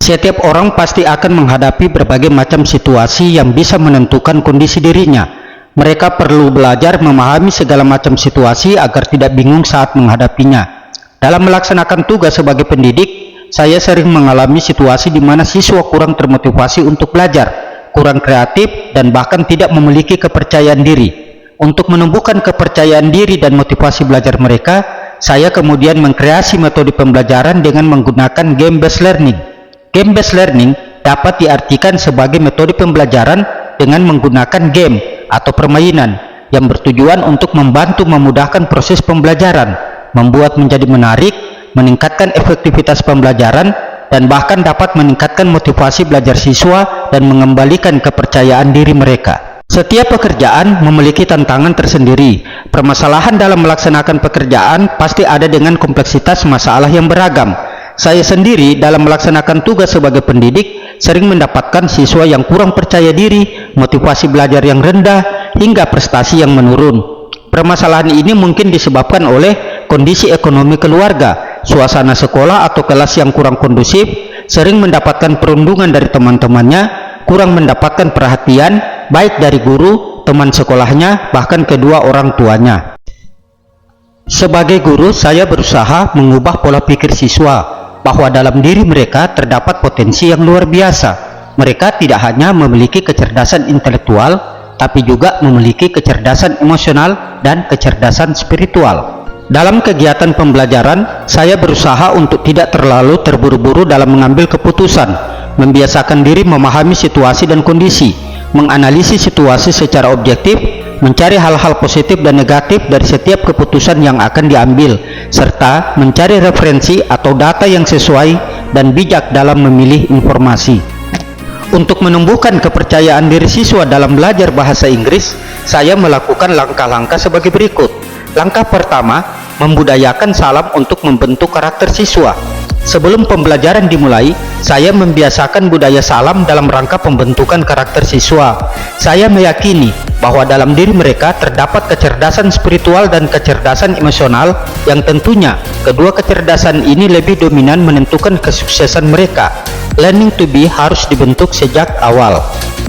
Setiap orang pasti akan menghadapi berbagai macam situasi yang bisa menentukan kondisi dirinya. Mereka perlu belajar memahami segala macam situasi agar tidak bingung saat menghadapinya. Dalam melaksanakan tugas sebagai pendidik, saya sering mengalami situasi di mana siswa kurang termotivasi untuk belajar, kurang kreatif, dan bahkan tidak memiliki kepercayaan diri. Untuk menumbuhkan kepercayaan diri dan motivasi belajar mereka, saya kemudian mengkreasi metode pembelajaran dengan menggunakan game-based learning. Game-based learning dapat diartikan sebagai metode pembelajaran dengan menggunakan game atau permainan yang bertujuan untuk membantu memudahkan proses pembelajaran, membuat menjadi menarik, meningkatkan efektivitas pembelajaran, dan bahkan dapat meningkatkan motivasi belajar siswa dan mengembalikan kepercayaan diri mereka. Setiap pekerjaan memiliki tantangan tersendiri. Permasalahan dalam melaksanakan pekerjaan pasti ada dengan kompleksitas masalah yang beragam. Saya sendiri dalam melaksanakan tugas sebagai pendidik sering mendapatkan siswa yang kurang percaya diri, motivasi belajar yang rendah, hingga prestasi yang menurun. Permasalahan ini mungkin disebabkan oleh kondisi ekonomi keluarga, suasana sekolah atau kelas yang kurang kondusif, sering mendapatkan perundungan dari teman-temannya, kurang mendapatkan perhatian baik dari guru, teman sekolahnya, bahkan kedua orang tuanya. Sebagai guru, saya berusaha mengubah pola pikir siswa bahwa dalam diri mereka terdapat potensi yang luar biasa. Mereka tidak hanya memiliki kecerdasan intelektual, tapi juga memiliki kecerdasan emosional dan kecerdasan spiritual. Dalam kegiatan pembelajaran, saya berusaha untuk tidak terlalu terburu-buru dalam mengambil keputusan, membiasakan diri memahami situasi dan kondisi, menganalisis situasi secara objektif, mencari hal-hal positif dan negatif dari setiap keputusan yang akan diambil, serta mencari referensi atau data yang sesuai dan bijak dalam memilih informasi. Untuk menumbuhkan kepercayaan diri siswa dalam belajar bahasa Inggris, saya melakukan langkah-langkah sebagai berikut. Langkah pertama, membudayakan salam untuk membentuk karakter siswa. Sebelum pembelajaran dimulai, saya membiasakan budaya salam dalam rangka pembentukan karakter siswa. Saya meyakini bahwa dalam diri mereka terdapat kecerdasan spiritual dan kecerdasan emosional yang tentunya kedua kecerdasan ini lebih dominan menentukan kesuksesan mereka. Learning to be harus dibentuk sejak awal.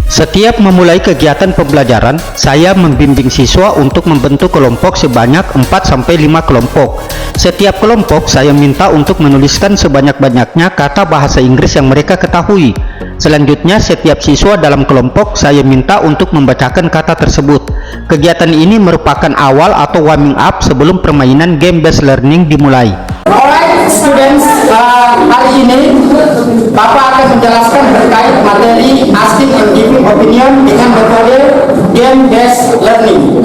Setiap memulai kegiatan pembelajaran, saya membimbing siswa untuk membentuk kelompok sebanyak 4-5 kelompok. Setiap kelompok saya minta untuk menuliskan sebanyak-banyaknya kata bahasa Inggris yang mereka ketahui. Selanjutnya, setiap siswa dalam kelompok saya minta untuk membacakan kata tersebut. Kegiatan ini merupakan awal atau warming up sebelum permainan game-based learning dimulai. Alright students, hari ini Bapak akan menjelaskan terkait materi asking and giving opinion dengan metode game-based learning.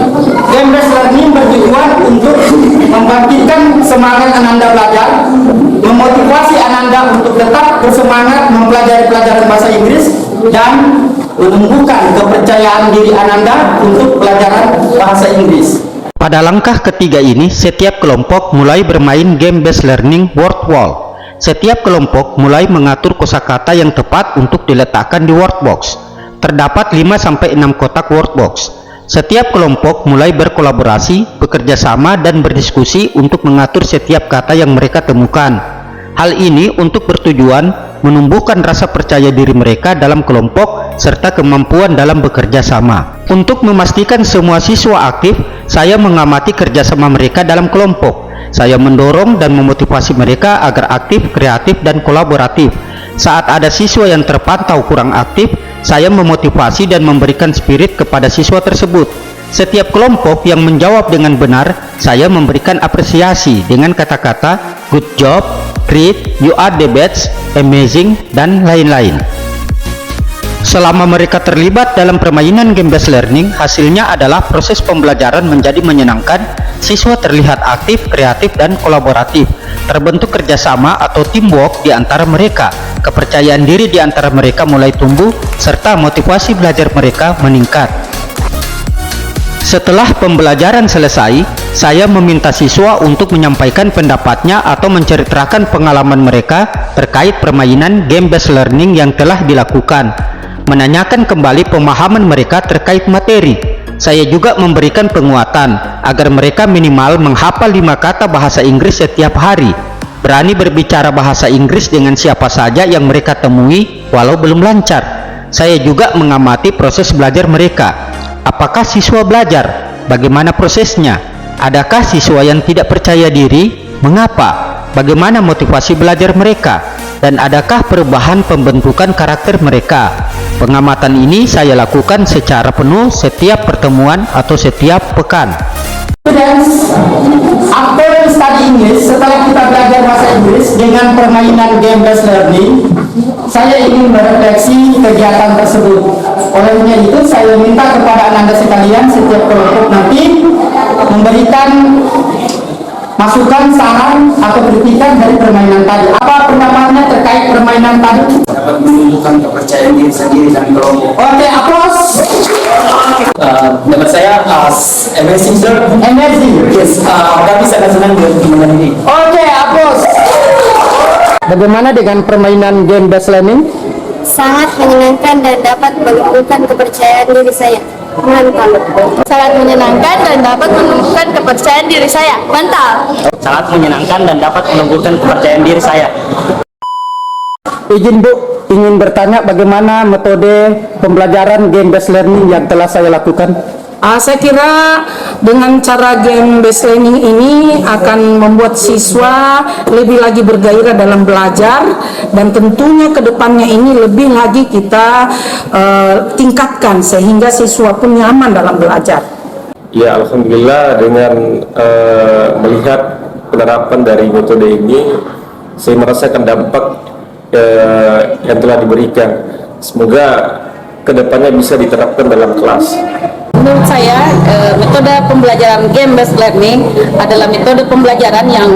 Game-based learning bertujuan untuk membangkitkan semangat Ananda belajar, memotivasi Ananda untuk tetap bersemangat mempelajari pelajaran bahasa Inggris, dan menumbuhkan kepercayaan diri Ananda untuk pelajaran bahasa Inggris. Pada langkah ketiga ini, setiap kelompok mulai bermain game-based learning word wall. Setiap kelompok mulai mengatur kosakata yang tepat untuk diletakkan di word box. Terdapat 5-6 kotak word box. Setiap kelompok mulai berkolaborasi, bekerja sama, dan berdiskusi untuk mengatur setiap kata yang mereka temukan. Hal ini untuk bertujuan menumbuhkan rasa percaya diri mereka dalam kelompok serta kemampuan dalam bekerja sama. Untuk memastikan semua siswa aktif, saya mengamati kerjasama mereka dalam kelompok. Saya mendorong dan memotivasi mereka agar aktif, kreatif, dan kolaboratif. Saat ada siswa yang terpantau kurang aktif, saya memotivasi dan memberikan spirit kepada siswa tersebut. Setiap kelompok yang menjawab dengan benar, saya memberikan apresiasi dengan kata-kata good job, great, you are the best, amazing, dan lain-lain. Selama mereka terlibat dalam permainan game-based learning, hasilnya adalah proses pembelajaran menjadi menyenangkan, siswa terlihat aktif, kreatif, dan kolaboratif. Terbentuk kerjasama atau teamwork di antara mereka, kepercayaan diri di antara mereka mulai tumbuh, serta motivasi belajar mereka meningkat. Setelah pembelajaran selesai, saya meminta siswa untuk menyampaikan pendapatnya atau menceritakan pengalaman mereka terkait permainan game-based learning yang telah dilakukan, menanyakan kembali pemahaman mereka terkait materi. Saya juga memberikan penguatan agar mereka minimal menghafal 5 kata bahasa Inggris setiap hari. berani berbicara bahasa Inggris dengan siapa saja yang mereka temui walau belum lancar. Saya juga mengamati proses belajar mereka. Apakah siswa belajar? Bagaimana prosesnya? Adakah siswa yang tidak percaya diri? Mengapa? Bagaimana motivasi belajar mereka? Dan adakah perubahan pembentukan karakter mereka? Pengamatan ini saya lakukan secara penuh setiap pertemuan atau setiap pekan. Students, after study English, setelah kita belajar bahasa Inggris dengan permainan game-based learning, saya ingin merefleksi kegiatan tersebut. Olehnya itu, saya minta kepada Anda sekalian setiap kelompok nanti memberikan masukan, saran, atau kritikan dari permainan tadi. Apa pendapatnya terkait permainan tadi? Dapat menunjukkan kepercayaan diri sendiri dan kelompok. Oke, aplaus. Dapat saya amazing sir. Amazing. Yes, kami sangat senang dengan permainan ini. Oke, aplaus. Bagaimana dengan permainan game-based learning? Sangat menyenangkan dan dapat menumbuhkan kepercayaan diri saya. Mantap. Sangat menyenangkan dan dapat menumbuhkan kepercayaan diri saya. Mantap. Sangat menyenangkan dan dapat menumbuhkan kepercayaan diri saya. Izin Bu, ingin bertanya bagaimana metode pembelajaran game-based learning yang telah saya lakukan? Saya kira dengan cara game based learning ini akan membuat siswa lebih lagi bergairah dalam belajar, dan tentunya kedepannya ini lebih lagi kita tingkatkan sehingga siswa pun nyaman dalam belajar. Ya, alhamdulillah dengan melihat penerapan dari metode ini, saya merasakan dampak yang telah diberikan. Semoga kedepannya bisa diterapkan dalam kelas. Menurut saya, metode pembelajaran game-based learning adalah metode pembelajaran yang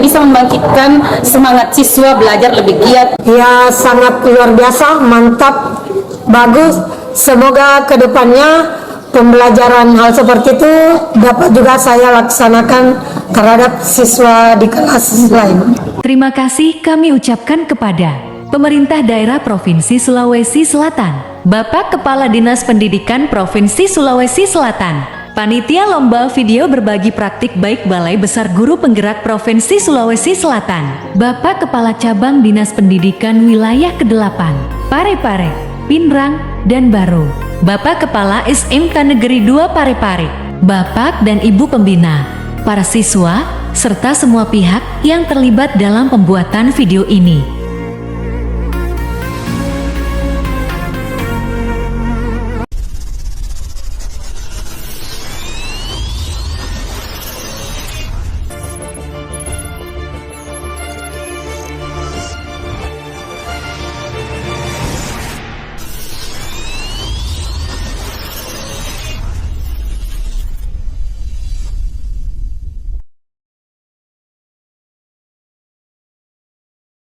bisa membangkitkan semangat siswa belajar lebih giat. Ya, sangat luar biasa, mantap, bagus. Semoga kedepannya pembelajaran hal seperti itu dapat juga saya laksanakan terhadap siswa di kelas lain. Terima kasih kami ucapkan kepada Pemerintah Daerah Provinsi Sulawesi Selatan, Bapak Kepala Dinas Pendidikan Provinsi Sulawesi Selatan, Panitia Lomba Video Berbagi Praktik Baik Balai Besar Guru Penggerak Provinsi Sulawesi Selatan, Bapak Kepala Cabang Dinas Pendidikan Wilayah ke-8, Parepare, Pinrang, dan Baro, Bapak Kepala SMK Negeri 2 Parepare, Bapak dan Ibu Pembina, para siswa, serta semua pihak yang terlibat dalam pembuatan video ini.